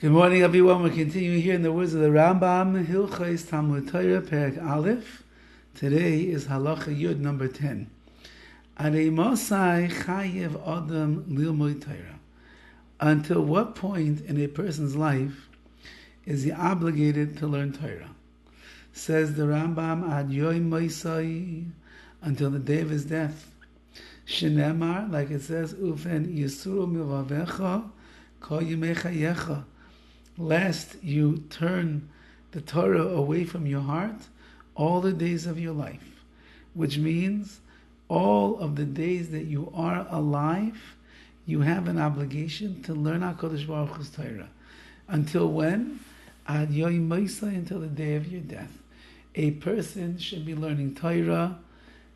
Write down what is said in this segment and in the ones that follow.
Good morning, everyone. We're continuing here in the words of the RAMBAM, Hilchos Talmud Torah, Perek Aleph. Today is Halacha Yud, number 10. Arei Mosai Chayev Adam Lilmod Torah. Until what point in a person's life is he obligated to learn Torah? Says the Rambam, Ad Yoim Mosai, until the day of his death. Shenemar, like it says, Ufen Yisuru Milvavecha, Kol Yimei Chayecha. Lest you turn the Torah away from your heart all the days of your life, which means all of the days that you are alive, you have an obligation to learn HaKadosh Baruch Hu's Torah. Until when? Ad Yoim Mosai, until the day of your death. A person should be learning Torah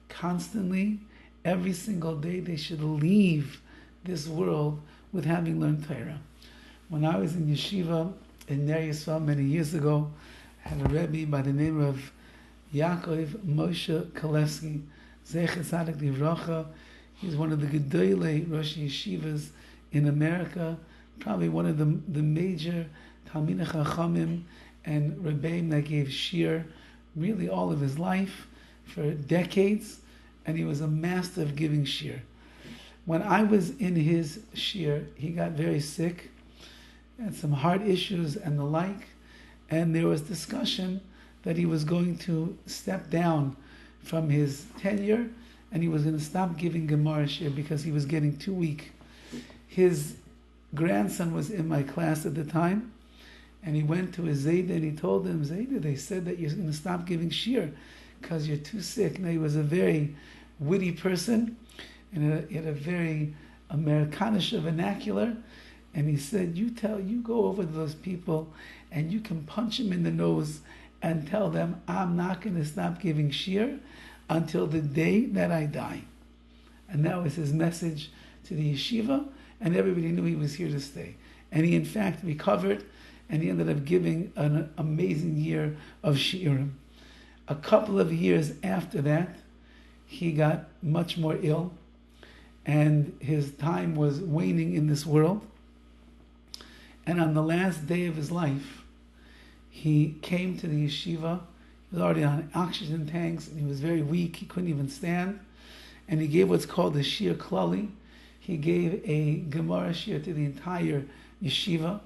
constantly. Every single day they should leave this world with having learned Torah. When I was in yeshiva in Ner Yisrael many years ago, I had a Rabbi by the name of Yaakov Moshe Kalevsky, Zecher Tzadik Livracha. He's one of the Gedolei Rosh Yeshivas in America, probably one of the major Talmidei Chachamim and Rabbeim that gave shir really all of his life for decades, and he was a master of giving shir. When I was in his shir, he got very sick, and some heart issues and the like, and there was discussion that he was going to step down from his tenure and he was going to stop giving Gemara shir because he was getting too weak. His grandson was in my class at the time, and he went to his Zayda and he told him, Zayda, they said that you're going to stop giving shir because you're too sick. Now, he was a very witty person, and he had a very Americanish vernacular. And he said, you go over to those people and you can punch them in the nose and tell them, I'm not going to stop giving shir until the day that I die. And that was his message to the yeshiva, and everybody knew he was here to stay. And he in fact recovered, and he ended up giving an amazing year of shiurim. A couple of years after that, he got much more ill, and his time was waning in this world. And on the last day of his life, he came to the yeshiva. He was already on oxygen tanks, and he was very weak. He couldn't even stand. And he gave what's called a shir klali. He gave a Gemara shir to the entire yeshiva.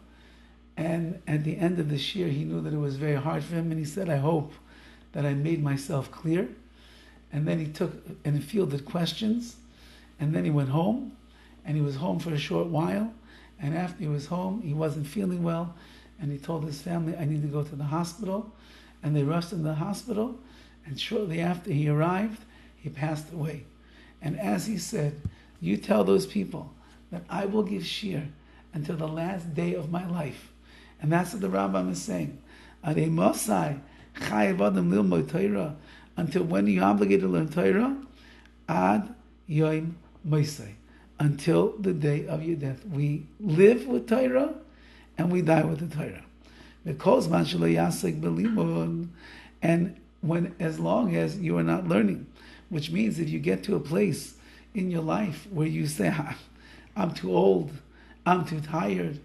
And at the end of the shir, he knew that it was very hard for him. And he said, I hope that I made myself clear. And then he took and fielded questions. And then he went home. And he was home for a short while. And after he was home, he wasn't feeling well, and he told his family, I need to go to the hospital. And they rushed him to the hospital, and shortly after he arrived, he passed away. And as he said, you tell those people that I will give shir until the last day of my life. And that's what the RAMBAM is saying. Arei Mosai Chayev Adam Lilmod Torah. Until when are you obligated to learn Torah? Ad Yoim Mosai. Until the day of your death. We live with Torah and we die with the Torah. And as long as you are not learning, which means if you get to a place in your life where you say, I'm too old, I'm too tired,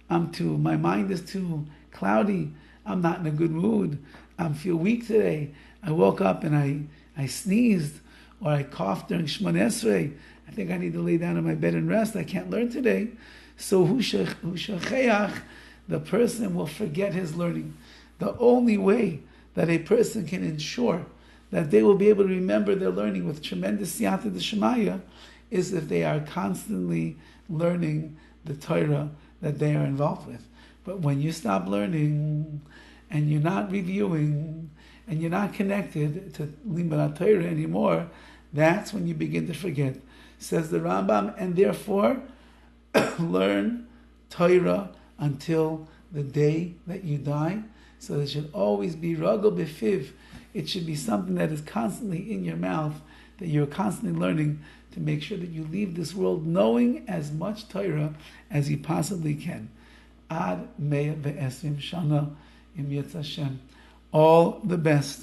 my mind is too cloudy, I'm not in a good mood, I feel weak today, I woke up and I sneezed, or I coughed during Shmoneh Esrei, I think I need to lay down in my bed and rest. I can't learn today. So the person will forget his learning. The only way that a person can ensure that they will be able to remember their learning with tremendous siyata d'shemaya is if they are constantly learning the Torah that they are involved with. But when you stop learning and you're not reviewing and you're not connected to Limud Torah anymore, that's when you begin to forget. Says the Rambam, and therefore learn Torah until the day that you die. So there should always be ragel b'fiv. It should be something that is constantly in your mouth, that you're constantly learning to make sure that you leave this world knowing as much Torah as you possibly can. Ad 120 shana im Yetz Hashem. All the best.